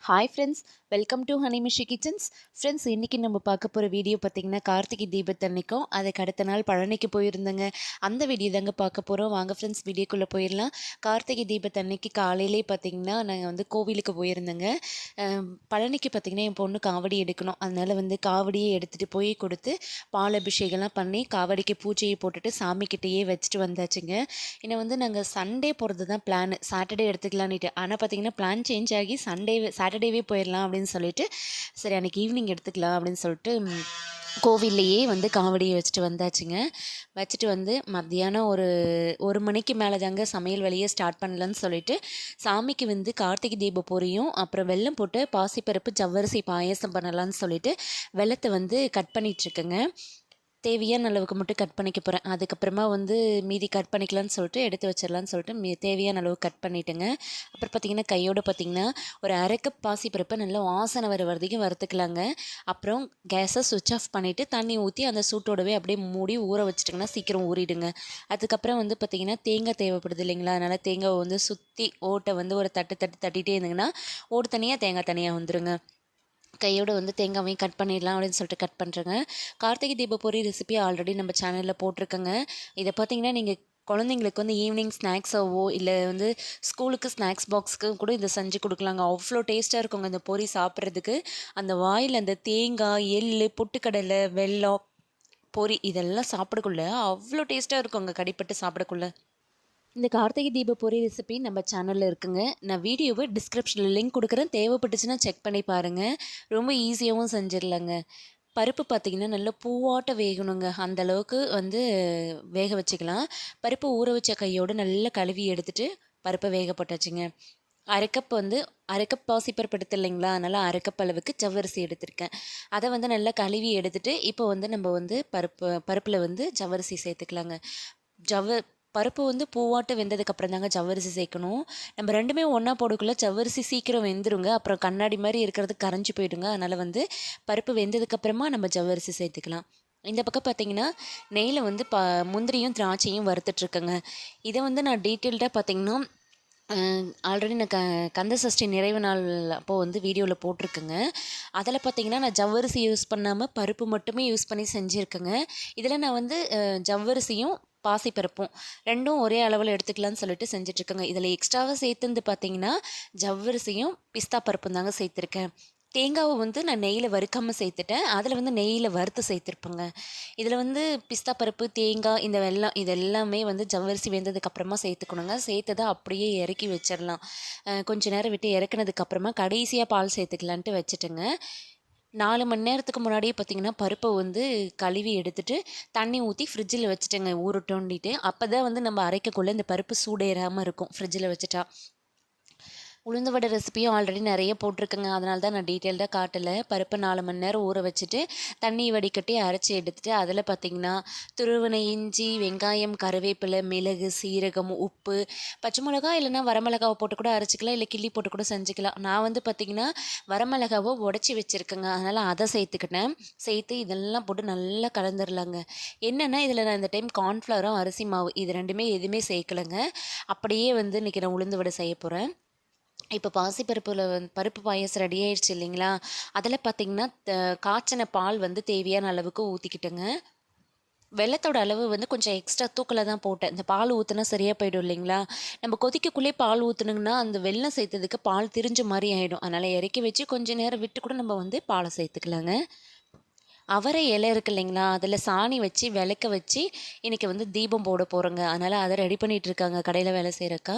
Hi friends, welcome to ஹனிமிஷி kitchens. Friends, இன்றைக்கி நம்ம பார்க்க போகிற வீடியோ பார்த்திங்கன்னா கார்த்திகை தீபத்தன்னைக்கும் அதுக்கு அடுத்த நாள் பழனிக்கு போயிருந்தேங்க. அந்த வீடியோ தாங்க பார்க்க போகிறோம். வாங்க ஃப்ரெண்ட்ஸ், வீடியோக்குள்ளே போயிடலாம். கார்த்திகை தீபத்தன்னைக்கு காலையிலே பார்த்திங்கன்னா நாங்கள் வந்து கோவிலுக்கு போயிருந்தேங்க. பழனிக்கு பார்த்திங்கன்னா என் பொண்ணு காவடி எடுக்கணும். அதனால் வந்து காவடியை எடுத்துகிட்டு போய் கொடுத்து பால் அபிஷேகம்லாம் பண்ணி காவடிக்கு பூஜையை போட்டுட்டு சாமிக்கிட்டேயே வச்சுட்டு வந்தாச்சுங்க. ஏன்னா வந்து நாங்கள் சண்டே போகிறது தான் பிளான், சாட்டர்டே எடுத்துக்கலான்னுட்டு. ஆனால் பார்த்திங்கன்னா பிளான் சேஞ்ச் ஆகி சாட்டர்டேவே போயிடலாம் அப்படின்னு சொல்லிட்டு, சரி அன்றைக்கி ஈவினிங் எடுத்துக்கலாம் அப்படின்னு சொல்லிட்டு கோவில்லையே வந்து காவடியை வச்சுட்டு வந்தாச்சுங்க. வச்சுட்டு வந்து மத்தியானம் ஒரு மணிக்கு மேலே தாங்க சமையல் வேலையை ஸ்டார்ட் பண்ணலான்னு சொல்லிட்டு சாமிக்கு வந்து கார்த்திகை தீப பொரியும் அப்புறம் வெல்லம் போட்டு பாசிப்பருப்பு ஜவ்வரிசி பாயசம் பண்ணலான்னு சொல்லிட்டு வெல்லத்தை வந்து கட் பண்ணிகிட்ருக்கேங்க. தேவையான அளவுக்கு மட்டும் கட் பண்ணிக்க போகிறேன். அதுக்கப்புறமா வந்து மீதி கட் பண்ணிக்கலான்னு சொல்லிட்டு எடுத்து வச்சிடலான்னு சொல்லிட்டு தேவையான அளவு கட் பண்ணிவிட்டுங்க. அப்புறம் பார்த்திங்கன்னா கையோடு பார்த்திங்கன்னா ஒரு அரை கப் பாசிப்பருப்பை நல்லா வாசனை வர வரைக்கும் வறுத்துக்கலாங்க. அப்புறம் கேஸை சுவிட்ச் ஆஃப் பண்ணிவிட்டு தண்ணி ஊற்றி அந்த சூட்டோடவே அப்படியே மூடி ஊற வச்சிட்டிங்கன்னா சீக்கிரம் ஊறிடுங்க. அதுக்கப்புறம் வந்து பார்த்திங்கன்னா தேங்காய் தேவைப்படுது இல்லைங்களா, அதனால் தேங்காவை வந்து சுற்றி ஓட்டை வந்து ஒரு தட்டிகிட்டே இருந்திங்கன்னா ஓட்டு தனியாக தேங்காய் தனியாக வந்துடுங்க. கையோடு வந்து தேங்காவையும் கட் பண்ணிடலாம் அப்படின்னு சொல்லிட்டு கட் பண்ணுறேங்க. கார்த்திகை தீப பொரி ரெசிபி ஆல்ரெடி நம்ம சேனலில் போட்டிருக்கேங்க. இதை பார்த்தீங்கன்னா நீங்கள் குழந்தைங்களுக்கு வந்து ஈவினிங் ஸ்நாக்ஸாவோ இல்லை வந்து ஸ்கூலுக்கு ஸ்நாக்ஸ் பாக்ஸுக்கு கூட இதை செஞ்சு கொடுக்கலாங்க. அவ்வளோ டேஸ்ட்டாக இருக்குங்க இந்த பொரி சாப்பிட்றதுக்கு. அந்த வாயில் அந்த தேங்காய், எள், பொட்டுக்கடலை, வெல்லம், பொரி இதெல்லாம் சாப்பிடக்குள்ள அவ்வளோ டேஸ்ட்டாக இருக்குங்க, கடிப்பட்டு சாப்பிடக்குள்ள. இந்த கார்த்திகை தீப பொரி ரெசிபி நம்ம சேனலில் இருக்குங்க. நான் வீடியோவை டிஸ்கிரிப்ஷனில் லிங்க் கொடுக்குறேன், தேவைப்பட்டுச்சுன்னா செக் பண்ணி பாருங்கள். ரொம்ப ஈஸியாகவும் செஞ்சிடலாங்க. பருப்பு பார்த்திங்கன்னா நல்லா பூவாட்ட வேகணுங்க, அந்தளவுக்கு வந்து வேக வச்சுக்கலாம். பருப்பு ஊற வச்ச கையோடு நல்லா கழுவி எடுத்துகிட்டு பருப்பை வேக போட்டாச்சுங்க. அரை கப் பாசிப்பருப்பு எடுத்து இல்லைங்களா, அதனால் அரை கப் அளவுக்கு ஜவ்வரிசி எடுத்திருக்கேன். அதை வந்து நல்லா கழுவி எடுத்துகிட்டு இப்போ வந்து நம்ம வந்து பருப்பில் வந்து ஜவ்வரிசி சேர்த்துக்கலாங்க. பருப்பு வந்து பூவாட்ட வெந்ததுக்கப்புறம் தாங்க ஜவ்வரிசி சேர்க்கணும். நம்ம ரெண்டுமே ஒன்றா போடக்குள்ள ஜவ்வரிசி சீக்கிரம் வெந்துருங்க, அப்புறம் கண்ணாடி மாதிரி இருக்கிறது கரைஞ்சி போயிடுங்க. அதனால் வந்து பருப்பு வெந்ததுக்கப்புறமா நம்ம ஜவ்வரிசி சேர்த்துக்கலாம். இந்த பக்கம் பார்த்திங்கன்னா நெய்யில் வந்து முந்திரியும் திராட்சையும் வறுத்துட்ருக்கேங்க. இதை வந்து நான் டீட்டெயில்டாக பார்த்திங்கன்னா ஆல்ரெடி நான் கந்த சஷ்டி நிறைவு நாள் அப்போது வந்து வீடியோவில் போட்டிருக்கேங்க. அதில் பார்த்திங்கன்னா நான் ஜவ்வரிசி யூஸ் பண்ணாமல் பருப்பு மட்டுமே யூஸ் பண்ணி செஞ்சுருக்கேங்க. இதில் நான் வந்து ஜவ்வரிசியும் பாசிப்பருப்பும் ரெண்டும் ஒரே அளவில் எடுத்துக்கலான்னு சொல்லிட்டு செஞ்சிட்ருக்கேங்க. இதில் எக்ஸ்ட்ராவாக சேர்த்துந்து பார்த்திங்கன்னா ஜவ்வரிசியும் பிஸ்தா பருப்பும் தாங்க சேர்த்துருக்கேன். தேங்காவை வந்து நான் நெய்யில் வறுக்காமல் சேர்த்துட்டேன், அதில் வந்து நெய்யில் வறுத்து சேர்த்துருப்பேங்க. இதில் வந்து பிஸ்தா பருப்பு, தேங்காய், இந்த வெல்லம் இதெல்லாமே வந்து ஜவ்வரிசி வெந்ததுக்கப்புறமா சேர்த்துக்கணுங்க. சேர்த்ததை அப்படியே இறக்கி வச்சிடலாம். கொஞ்சம் நேரம் விட்டு இறக்குனதுக்கப்புறமா கடைசியாக பால் சேர்த்துக்கலான்ட்டு வச்சுட்டுங்க. 4 மணி நேரத்துக்கு முன்னாடியே பார்த்திங்கன்னா பருப்பை வந்து கழுவி எடுத்துகிட்டு தண்ணி ஊற்றி ஃப்ரிட்ஜில் வச்சுட்டேங்க ஊறட்டோண்டிட்டு. அப்போ தான் வந்து நம்ம அரைக்கக்குள்ளே இந்த பருப்பு சூடேறாமல் இருக்கும் ஃப்ரிட்ஜில் வச்சுட்டா. உளுந்து வடை ரெசிபியும் ஆல்ரெடி நிறைய போட்டிருக்கேங்க, அதனால தான் நான் டீட்டெயில்டாக காட்டலை. பருப்பை 4 மணி நேரம் ஊற வச்சுட்டு தண்ணி வடிகட்டி அரைச்சி எடுத்துகிட்டு அதில் பார்த்திங்கன்னா துருவின இஞ்சி, வெங்காயம், கருவேப்பிலை, மிளகு, சீரகம், உப்பு, பச்சை மிளகா இல்லைனா வரமிளகாவை போட்டு கூட அரைச்சிக்கலாம், இல்லை கிள்ளி போட்டு கூட செஞ்சுக்கலாம். நான் வந்து பார்த்திங்கன்னா வரமிளகாவை உடச்சி வச்சுருக்கேங்க, அதனால் அதை சேர்த்துக்கிட்டேன். சேர்த்து இதெல்லாம் போட்டு நல்லா கலந்துடலாங்க. என்னென்னா இதில் நான் இந்த டைம் கார்ன்ஃப்ளவரும் அரிசி மாவு இது ரெண்டுமே எதுவுமே சேர்க்கலைங்க. அப்படியே வந்து இன்றைக்கி நான் உளுந்து வடை செய்ய போகிறேன். இப்போ பாசிப்பருப்பில் பருப்பு பாயசம் ரெடி ஆயிடுச்சு இல்லைங்களா, அதில் பார்த்திங்கன்னா காய்ச்சின பால் வந்து தேவையான அளவுக்கு ஊற்றிக்கிட்டேங்க. வெல்லத்தோட அளவு வந்து கொஞ்சம் எக்ஸ்ட்ரா தூக்கில் தான் போட்டேன். இந்த பால் ஊற்றினா சரியாக போயிடும் இல்லைங்களா. நம்ம கொதிக்கக்குள்ளே பால் ஊற்றுனோங்கன்னா அந்த வெல்லம் சேர்த்ததுக்கு பால் திரிஞ்ச மாதிரி ஆகிடும். அதனால் இறக்கி வச்சு கொஞ்சம் நேரம் விட்டு கூட நம்ம வந்து பாலை சேர்த்துக்கலாங்க. அவரை இலை இருக்கு இல்லைங்களா, அதில் சாணி வச்சு விளக்க வச்சு இன்றைக்கி வந்து தீபம் போட போகிறோங்க. அதனால் அதை ரெடி பண்ணிகிட்ருக்காங்க கடையில் வேலை செய்கிறக்கா.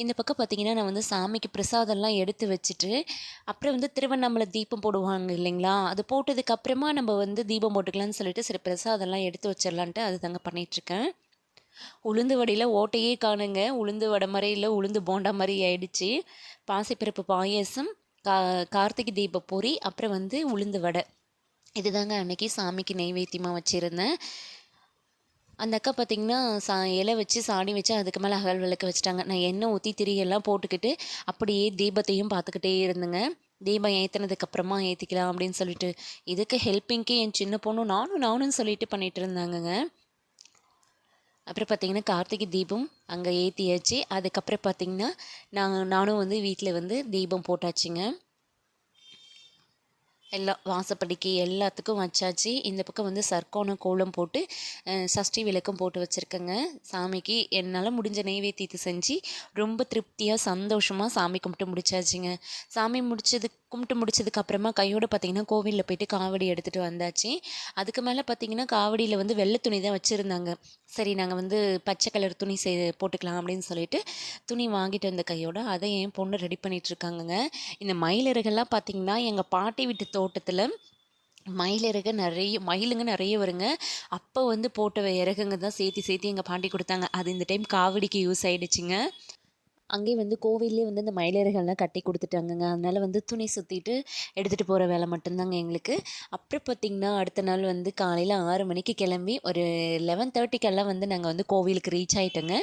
இந்த பக்கம் பார்த்திங்கன்னா நான் வந்து சாமிக்கு பிரசாதம்லாம் எடுத்து வச்சுட்டு அப்புறம் வந்து திருவண்ணாமலை தீபம் போடுவாங்க இல்லைங்களா, அது போட்டதுக்கப்புறமா நம்ம வந்து தீபம் போட்டுக்கலான்னு சொல்லிட்டு சரி பிரசாதம்லாம் எடுத்து வச்சிடலான்ட்டு அது தாங்க பண்ணிகிட்ருக்கேன். உளுந்து வடையில் ஓட்டையே காணுங்க, உளுந்து வடை மாதிரி இல்லை, உளுந்து போண்டா மாதிரி ஆயிடுச்சு. பாசிப்பருப்பு பாயசம், கார்த்திகை தீப பொரி, அப்புறம் வந்து உளுந்து வடை, இதுதாங்க அன்றைக்கி சாமிக்கு நெய்வேத்தியமாக வச்சுருந்தேன். அந்த அக்கா பார்த்திங்கன்னா இலை வச்சு சாணி வச்சு அதுக்கு மேலே அகல் விளக்கு வச்சுட்டாங்க. நான் எண்ணெய் ஊற்றி திரியெல்லாம் போட்டுக்கிட்டு அப்படியே தீபத்தையும் பார்த்துக்கிட்டே இருந்தேங்க. தீபம் ஏற்றினதுக்கப்புறமா ஏற்றிக்கலாம் அப்படின்னு சொல்லிட்டு இதுக்கு ஹெல்ப்பிங்க்கு என் சின்ன பொண்ணும் நானும் சொல்லிட்டு பண்ணிகிட்டு இருந்தாங்கங்க. அப்புறம் பார்த்திங்கன்னா கார்த்திகை தீபம் அங்கே ஏற்றியாச்சு. அதுக்கப்புறம் பார்த்திங்கன்னா நானும் வந்து வீட்டில் வந்து தீபம் போட்டாச்சுங்க. எல்லாம் வாசப்படிக்கு எல்லாத்துக்கும் வச்சாச்சு. இந்த பக்கம் வந்து சர்க்கோணம் கோலம் போட்டு சஷ்டி விளக்கும் போட்டு வச்சுருக்கேங்க. சாமிக்கு என்னால் முடிஞ்ச நெய்வேத்தியத்தை செஞ்சு ரொம்ப திருப்தியாக சந்தோஷமாக சாமி கும்பிட்டு முடிச்சாச்சுங்க. சாமி கும்பிட்டு முடிச்சதுக்கு அப்புறமா கையோடு பார்த்திங்கன்னா கோவிலில் போயிட்டு காவடி எடுத்துகிட்டு வந்தாச்சு. அதுக்கு மேலே பார்த்திங்கன்னா காவடியில் வந்து வெள்ளை துணி தான் வச்சுருந்தாங்க. சரி நாங்கள் வந்து பச்சை கலர் துணி போட்டுக்கலாம் அப்படின்னு சொல்லிட்டு துணி வாங்கிட்டு வந்த கையோட அதை என் பொண்ணு ரெடி பண்ணிகிட்ருக்காங்கங்க. இந்த மயிலிறகெல்லாம் பார்த்திங்கன்னா எங்கள் பாட்டி வீட்டு தோட்டத்தில் மயிலுங்க நிறைய வருங்க. அப்போ வந்து போட்ட இறகுங்க தான் சேர்த்தி சேர்த்தி எங்கள் பாட்டி கொடுத்தாங்க. அது இந்த டைம் காவடிக்கு யூஸ் ஆகிடுச்சிங்க. அங்கேயே வந்து கோவில்லே வந்து இந்த மயிலிறகெல்லாம் கட்டி கொடுத்துட்டாங்கங்க. அதனால் வந்து துணி சுற்றிட்டு எடுத்துகிட்டு போகிற வேலை மட்டும்தாங்க எங்களுக்கு. அப்புறம் பார்த்திங்கன்னா அடுத்த நாள் வந்து காலையில் 6 மணிக்கு கிளம்பி ஒரு 11:30க்கெல்லாம் வந்து நாங்கள் வந்து கோவிலுக்கு ரீச் ஆகிட்டோங்க.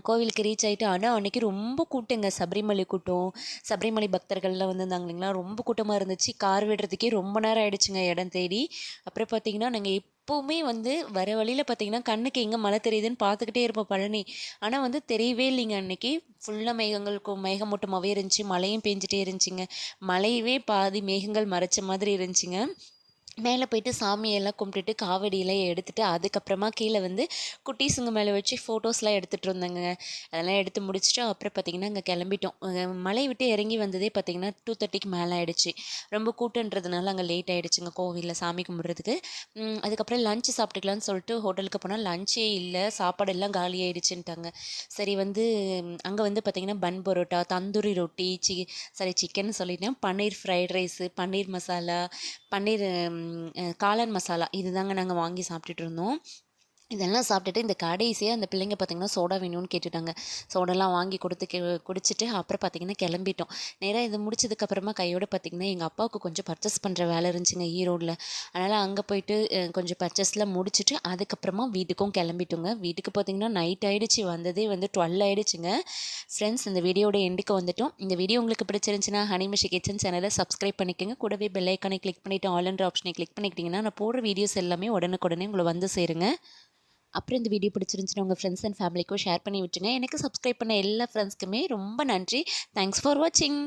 கோவிலுக்கு ரீச் ஆகிட்டு ஆனால் அன்றைக்கி ரொம்ப கூட்டங்க. சபரிமலை கூட்டம், சபரிமலை பக்தர்கள்லாம் வந்திருந்தாங்க இல்லைங்களா, ரொம்ப கூட்டமாக இருந்துச்சு. கார் விடுறதுக்கே ரொம்ப நேரம் ஆகிடுச்சுங்க இடம் தேடி. அப்புறம் பார்த்திங்கன்னா நாங்கள் எப்போவுமே வந்து வர வழியில் பார்த்திங்கன்னா கண்ணுக்கு எங்கே மழை தெரியுதுன்னு பார்த்துக்கிட்டே இருப்போம் பழனி. ஆனால் வந்து தெரியவே இல்லைங்க அன்றைக்கி. ஃபுல்லாக மேகமூட்டமாகவே இருந்துச்சு. மழையும் பெஞ்சிட்டே இருந்துச்சுங்க. மழையவே பாதி மேகங்கள் மறைச்ச மாதிரி இருந்துச்சுங்க. மேலே போயிட்டு சாமியெல்லாம் கும்பிட்டுட்டு காவடியெல்லாம் எடுத்துகிட்டு அதுக்கப்புறமா கீழே வந்து குட்டீஸுங்க மேலே வச்சு ஃபோட்டோஸ்லாம் எடுத்துகிட்டு இருந்தேங்க. அதெல்லாம் எடுத்து முடிச்சுட்டு அப்புறம் பார்த்திங்கன்னா அங்கே கிளம்பிட்டோம். மலை விட்டு இறங்கி வந்ததே பார்த்திங்கன்னா 2:30க்கு மேலே ஆகிடுச்சு. ரொம்ப கூட்டன்றதுனால அங்கே லேட் ஆகிடுச்சுங்க கோவிலில் சாமி கும்பிட்றதுக்கு. அதுக்கப்புறம் லஞ்ச் சாப்பிட்டுக்கலான்னு சொல்லிட்டு ஹோட்டலுக்கு போனால் லஞ்சே இல்லை, சாப்பாடெல்லாம் காலி ஆகிடுச்சுன்ட்டாங்க. சரி வந்து அங்கே வந்து பார்த்திங்கன்னா பன் பரோட்டா, தந்தூரி ரொட்டி, சிக்கன் சொல்லிட்டேன், பன்னீர் ஃப்ரைட் ரைஸு, பன்னீர் மசாலா, பன்னீர் காளான் மசாலா இதுதாங்க நாங்கள் வாங்கி சாப்பிட்டுட்டு இருந்தோம். இதெல்லாம் சாப்பிட்டுட்டு இந்த கடைசியாக அந்த பிள்ளைங்க பார்த்திங்கன்னா சோடா வேணும்னு கேட்டுட்டாங்க. சோடாலாம் வாங்கி குடிச்சிட்டு அப்புறம் பார்த்திங்கன்னா கிளம்பிட்டோம். நேராக இது முடிச்சதுக்கப்புறமா கையோடு பார்த்திங்கன்னா எங்கள் அப்பாவுக்கு கொஞ்சம் பர்ச்சேஸ் பண்ணுற வேலை இருந்துச்சுங்க ஈரோடில். அதனால் அங்கே போயிட்டு கொஞ்சம் பர்ச்சேஸ்லாம் முடிச்சுட்டு அதுக்கப்புறமா வீட்டுக்கும் கிளம்பிட்டோங்க. வீட்டுக்கு பார்த்திங்கன்னா நைட் ஆகிடுச்சு. வந்ததே வந்து 12 ஆகிடுச்சுங்க. ஃப்ரெண்ட்ஸ் இந்த வீடியோட எண்டுக்கு வந்துட்டோம். இந்த வீடியோ உங்களுக்கு பிடிச்சிருந்துச்சுன்னா ஹனிமிஷி கிச்சன் சேனலை சப்ஸ்கிரைப் பண்ணிக்கோங்க. கூடவே பெல் ஐக்கானை கிளிக் பண்ணிவிட்டு ஆல்ன்ற ஆப்ஷனை கிளிக் பண்ணிக்கிட்டிங்கன்னா நான் போடுற வீடியோஸ் எல்லாமே உடனுக்குடனே உங்களை வந்து சேருங்க. அப்புறம் இந்த வீடியோ பிடிச்சிருந்துச்சுன்னா உங்கள் ஃப்ரெண்ட்ஸ் அண்ட் ஃபேமிலிக்கும் ஷேர் பண்ணி விட்டுருங்க. எனக்கு சப்ஸ்கிரைப் பண்ண எல்லா ஃப்ரெண்ட்ஸ்க்குமே ரொம்ப நன்றி. தேங்க்ஸ் ஃபார் வாட்சிங்.